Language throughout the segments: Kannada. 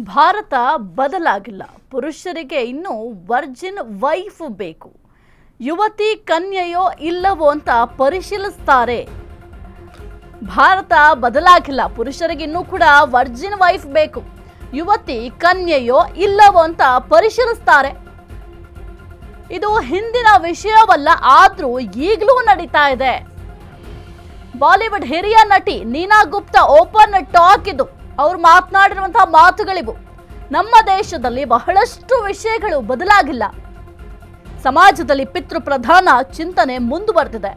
ಭಾರತ ಬದಲಾಗಿಲ್ಲ. ಪುರುಷರಿಗೆ ಇನ್ನೂ ವರ್ಜಿನ್ ವೈಫ್ ಬೇಕು. ಯುವತಿ ಕನ್ಯೆಯೋ ಇಲ್ಲವೋ ಅಂತ ಪರಿಶೀಲಿಸ್ತಾರೆ. ಭಾರತ ಬದಲಾಗಿಲ್ಲ. ಪುರುಷರಿಗೆ ಇನ್ನೂ ಕೂಡ ವರ್ಜಿನ್ ವೈಫ್ ಬೇಕು. ಯುವತಿ ಕನ್ಯೆಯೋ ಇಲ್ಲವೋ ಅಂತ ಪರಿಶೀಲಿಸ್ತಾರೆ. ಇದು ಹಿಂದಿನ ವಿಷಯವಲ್ಲ, ಆದ್ರೂ ಈಗಲೂ ನಡೀತಾ ಇದೆ. ಬಾಲಿವುಡ್ ಹಿರಿಯ ನಟಿ ನೀನಾ ಗುಪ್ತಾ ಓಪನ್ ಟಾಕ್ ಇದು. ಅವ್ರು ಮಾತನಾಡಿರುವಂತಹ ಮಾತುಗಳಿವು. ನಮ್ಮ ದೇಶದಲ್ಲಿ ಬಹಳಷ್ಟು ವಿಷಯಗಳು ಬದಲಾಗಿಲ್ಲ. ಸಮಾಜದಲ್ಲಿ ಪಿತೃ ಪ್ರಧಾನ ಚಿಂತನೆ ಮುಂದುವರೆದಿದೆ.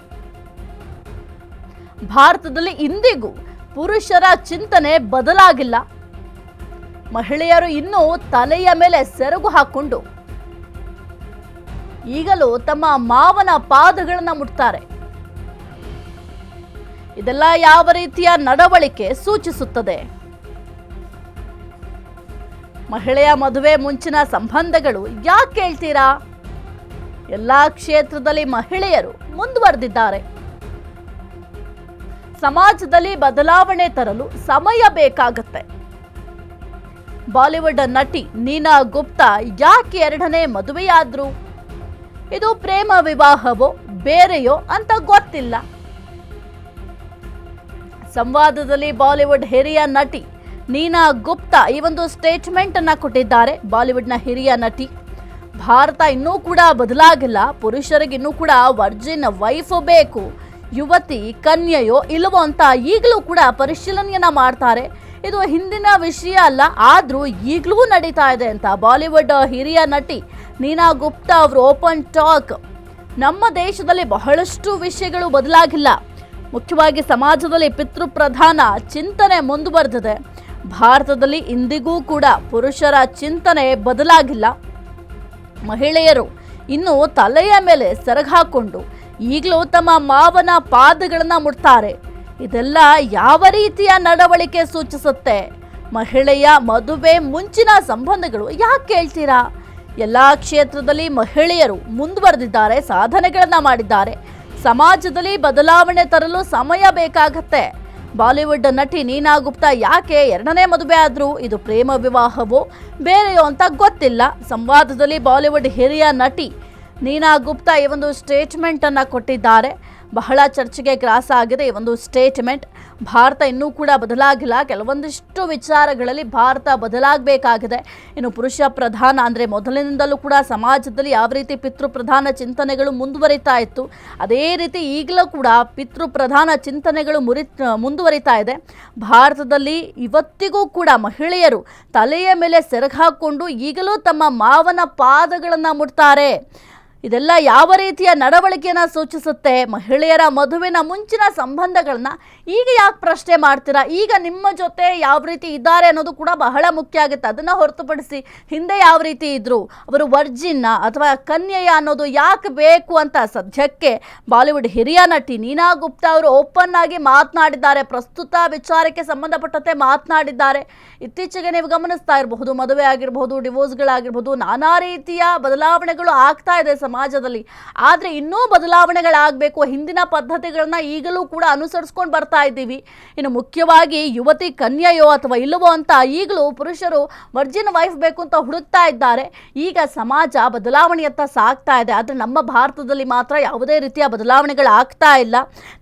ಭಾರತದಲ್ಲಿ ಇಂದಿಗೂ ಪುರುಷರ ಚಿಂತನೆ ಬದಲಾಗಿಲ್ಲ. ಮಹಿಳೆಯರು ಇನ್ನೂ ತಲೆಯ ಮೇಲೆ ಸೆರಗು ಹಾಕೊಂಡು ಈಗಲೂ ತಮ್ಮ ಮಾವನ ಪಾದಗಳನ್ನ ಮುಟ್ತಾರೆ. ಇದೆಲ್ಲ ಯಾವ ರೀತಿಯ ನಡವಳಿಕೆ ಸೂಚಿಸುತ್ತದೆ? ಮಹಿಳೆಯ ಮದುವೆ ಮುಂಚಿನ ಸಂಬಂಧಗಳು ಯಾಕೆ ಹೇಳ್ತೀರಾ? ಎಲ್ಲಾ ಕ್ಷೇತ್ರದಲ್ಲಿ ಮಹಿಳೆಯರು ಮುಂದುವರೆದಿದ್ದಾರೆ. ಸಮಾಜದಲ್ಲಿ ಬದಲಾವಣೆ ತರಲು ಸಮಯ ಬೇಕಾಗತ್ತೆ. ಬಾಲಿವುಡ್ ನಟಿ ನೀನಾ ಗುಪ್ತಾ ಯಾಕೆ ಎರಡನೇ ಮದುವೆಯಾದ್ರು? ಇದು ಪ್ರೇಮ ವಿವಾಹವೋ ಬೇರೆಯೋ ಅಂತ ಗೊತ್ತಿಲ್ಲ. ಸಂವಾದದಲ್ಲಿ ಬಾಲಿವುಡ್ ಹಿರಿಯ ನಟಿ ನೀನಾ ಗುಪ್ತಾ ಈ ಒಂದು ಸ್ಟೇಟ್ಮೆಂಟ್ ಅನ್ನ ಕೊಟ್ಟಿದ್ದಾರೆ. ಬಾಲಿವುಡ್ನ ಹಿರಿಯ ನಟಿ, ಭಾರತ ಇನ್ನೂ ಕೂಡ ಬದಲಾಗಿಲ್ಲ. ಪುರುಷರಿಗೆ ಇನ್ನೂ ಕೂಡ ವರ್ಜಿನ್ ವೈಫ್ ಬೇಕು. ಯುವತಿ ಕನ್ಯೆಯೋ ಇಲ್ಲವೋ ಅಂತ ಈಗಲೂ ಕೂಡ ಪರಿಶೀಲನೆಯನ್ನ ಮಾಡ್ತಾರೆ. ಇದು ಹಿಂದಿನ ವಿಷಯ ಅಲ್ಲ, ಆದ್ರೂ ಈಗಲೂ ನಡೀತಾ ಇದೆ ಅಂತ ಬಾಲಿವುಡ್ ಹಿರಿಯ ನಟಿ ನೀನಾ ಗುಪ್ತಾ ಅವರು ಓಪನ್ ಟಾಕ್. ನಮ್ಮ ದೇಶದಲ್ಲಿ ಬಹಳಷ್ಟು ವಿಷಯಗಳು ಬದಲಾಗಿಲ್ಲ. ಮುಖ್ಯವಾಗಿ ಸಮಾಜದಲ್ಲಿ ಪಿತೃ ಪ್ರಧಾನ ಚಿಂತನೆ ಮುಂದುವರೆದಿದೆ. ಭಾರತದಲ್ಲಿ ಇಂದಿಗೂ ಕೂಡ ಪುರುಷರ ಚಿಂತನೆ ಬದಲಾಗಿಲ್ಲ. ಮಹಿಳೆಯರು ಇನ್ನೂ ತಲೆಯ ಮೇಲೆ ಸೆರಗು ಹಾಕೊಂಡು ಈಗಲೂ ತಮ್ಮ ಮಾವನ ಪಾದಗಳನ್ನ ಮುಟ್ತಾರೆ. ಇದೆಲ್ಲ ಯಾವ ರೀತಿಯ ನಡವಳಿಕೆ ಸೂಚಿಸುತ್ತೆ? ಮಹಿಳೆಯ ಮದುವೆ ಮುಂಚಿನ ಸಂಬಂಧಗಳು ಯಾಕೆ ಹೇಳ್ತೀರಾ? ಎಲ್ಲ ಕ್ಷೇತ್ರದಲ್ಲಿ ಮಹಿಳೆಯರು ಮುಂದುವರೆದಿದ್ದಾರೆ, ಸಾಧನೆಗಳನ್ನ ಮಾಡಿದ್ದಾರೆ. ಸಮಾಜದಲ್ಲಿ ಬದಲಾವಣೆ ತರಲು ಸಮಯ ಬೇಕಾಗತ್ತೆ. ಬಾಲಿವುಡ್ ನಟಿ ನೀನಾ ಗುಪ್ತಾ ಯಾಕೆ ಎರಡನೇ ಮದುವೆ ಆದ್ರು? ಇದು ಪ್ರೇಮ ವಿವಾಹವೋ ಬೇರೆಯೋ ಅಂತ ಗೊತ್ತಿಲ್ಲ. ಸಂವಾದದಲ್ಲಿ ಬಾಲಿವುಡ್ ಹಿರಿಯ ನಟಿ ನೀನಾ ಗುಪ್ತಾ ಈ ಒಂದು ಸ್ಟೇಟ್ಮೆಂಟ್ ಅನ್ನ ಕೊಟ್ಟಿದ್ದಾರೆ. ಬಹಳ ಚರ್ಚೆಗೆ ಗ್ರಾಸ ಆಗಿದೆ ಈ ಒಂದು ಸ್ಟೇಟ್ಮೆಂಟ್. ಭಾರತ ಇನ್ನೂ ಕೂಡ ಬದಲಾಗಿಲ್ಲ. ಕೆಲವೊಂದಿಷ್ಟು ವಿಚಾರಗಳಲ್ಲಿ ಭಾರತ ಬದಲಾಗಬೇಕಾಗಿದೆ. ಇನ್ನು ಪುರುಷ ಪ್ರಧಾನ ಅಂದರೆ ಮೊದಲಿನಿಂದಲೂ ಕೂಡ ಸಮಾಜದಲ್ಲಿ ಯಾವ ರೀತಿ ಪಿತೃ ಪ್ರಧಾನ ಚಿಂತನೆಗಳು ಮುಂದುವರಿತಾ ಇತ್ತು, ಅದೇ ರೀತಿ ಈಗಲೂ ಕೂಡ ಪಿತೃ ಪ್ರಧಾನ ಚಿಂತನೆಗಳು ಮುಂದುವರಿತಾ ಇದೆ. ಭಾರತದಲ್ಲಿ ಇವತ್ತಿಗೂ ಕೂಡ ಮಹಿಳೆಯರು ತಲೆಯ ಮೇಲೆ ಸೆರಗು ಹಾಕೊಂಡು ಈಗಲೂ ತಮ್ಮ ಮಾವನ ಪಾದಗಳನ್ನು ಮುಟ್ತಾರೆ. ಇದೆಲ್ಲ ಯಾವ ರೀತಿಯ ನಡವಳಿಕೆಯನ್ನು ಸೂಚಿಸುತ್ತೆ? ಮಹಿಳೆಯರ ಮದುವೆನ ಮುಂಚಿನ ಸಂಬಂಧಗಳನ್ನ ಈಗ ಯಾಕೆ ಪ್ರಶ್ನೆ ಮಾಡ್ತೀರಾ? ಈಗ ನಿಮ್ಮ ಜೊತೆ ಯಾವ ರೀತಿ ಇದ್ದಾರೆ ಅನ್ನೋದು ಕೂಡ ಬಹಳ ಮುಖ್ಯ ಆಗುತ್ತೆ. ಅದನ್ನು ಹೊರತುಪಡಿಸಿ ಹಿಂದೆ ಯಾವ ರೀತಿ ಇದ್ರು, ಅವರು ವರ್ಜಿನ್ನ ಅಥವಾ ಕನ್ಯೆಯ ಅನ್ನೋದು ಯಾಕೆ ಬೇಕು ಅಂತ ಸದ್ಯಕ್ಕೆ ಬಾಲಿವುಡ್ ಹಿರಿಯ ನಟಿ ನೀನಾ ಗುಪ್ತಾ ಅವರು ಓಪನ್ ಆಗಿ ಮಾತನಾಡಿದ್ದಾರೆ. ಪ್ರಸ್ತುತ ವಿಚಾರಕ್ಕೆ ಸಂಬಂಧಪಟ್ಟಂತೆ ಮಾತನಾಡಿದ್ದಾರೆ. ಇತ್ತೀಚೆಗೆ ನೀವು ಗಮನಿಸ್ತಾ ಇರಬಹುದು, ಮದುವೆ ಆಗಿರಬಹುದು, ಡಿವೋರ್ಸ್ಗಳಾಗಿರ್ಬೋದು, ನಾನಾ ರೀತಿಯ ಬದಲಾವಣೆಗಳು ಆಗ್ತಾ ಇದೆ ಸಮಾಜದಲ್ಲಿ. ಆದ್ರೆ ಇನ್ನೂ ಬದಲಾವಣೆಗಳಾಗಬೇಕು. ಹಿಂದಿನ ಪದ್ಧತಿಗಳನ್ನ ಈಗಲೂ ಕೂಡ ಅನುಸರಿಸ್ಕೊಂಡು ಬರ್ತಾ ಇದ್ದೀವಿ. ಇನ್ನು ಮುಖ್ಯವಾಗಿ ಯುವತಿ ಕನ್ಯೆಯೋ ಅಥವಾ ಇಲ್ಲವೋ ಅಂತ ಈಗಲೂ ಪುರುಷರು ವರ್ಜಿನ್ ವೈಫ್ ಬೇಕು ಅಂತ ಹುಡುಕ್ತಾ ಇದ್ದಾರೆ. ಈಗ ಸಮಾಜ ಬದಲಾವಣೆಯತ್ತ ಸಾಗ್ತಾ ಇದೆ. ಆದ್ರೆ ನಮ್ಮ ಭಾರತದಲ್ಲಿ ಮಾತ್ರ ಯಾವುದೇ ರೀತಿಯ ಬದಲಾವಣೆಗಳಾಗ್ತಾ ಇಲ್ಲ.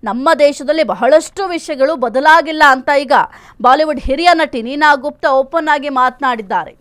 ನಮ್ಮ ದೇಶದಲ್ಲಿ ಬಹಳಷ್ಟು ವಿಷಯಗಳು ಬದಲಾಗಿಲ್ಲ ಅಂತ ಈಗ ಬಾಲಿವುಡ್ ಹಿರಿಯ ನಟಿ ನೀನಾ ಗುಪ್ತಾ ಓಪನ್ ಆಗಿ ಮಾತನಾಡಿದ್ದಾರೆ.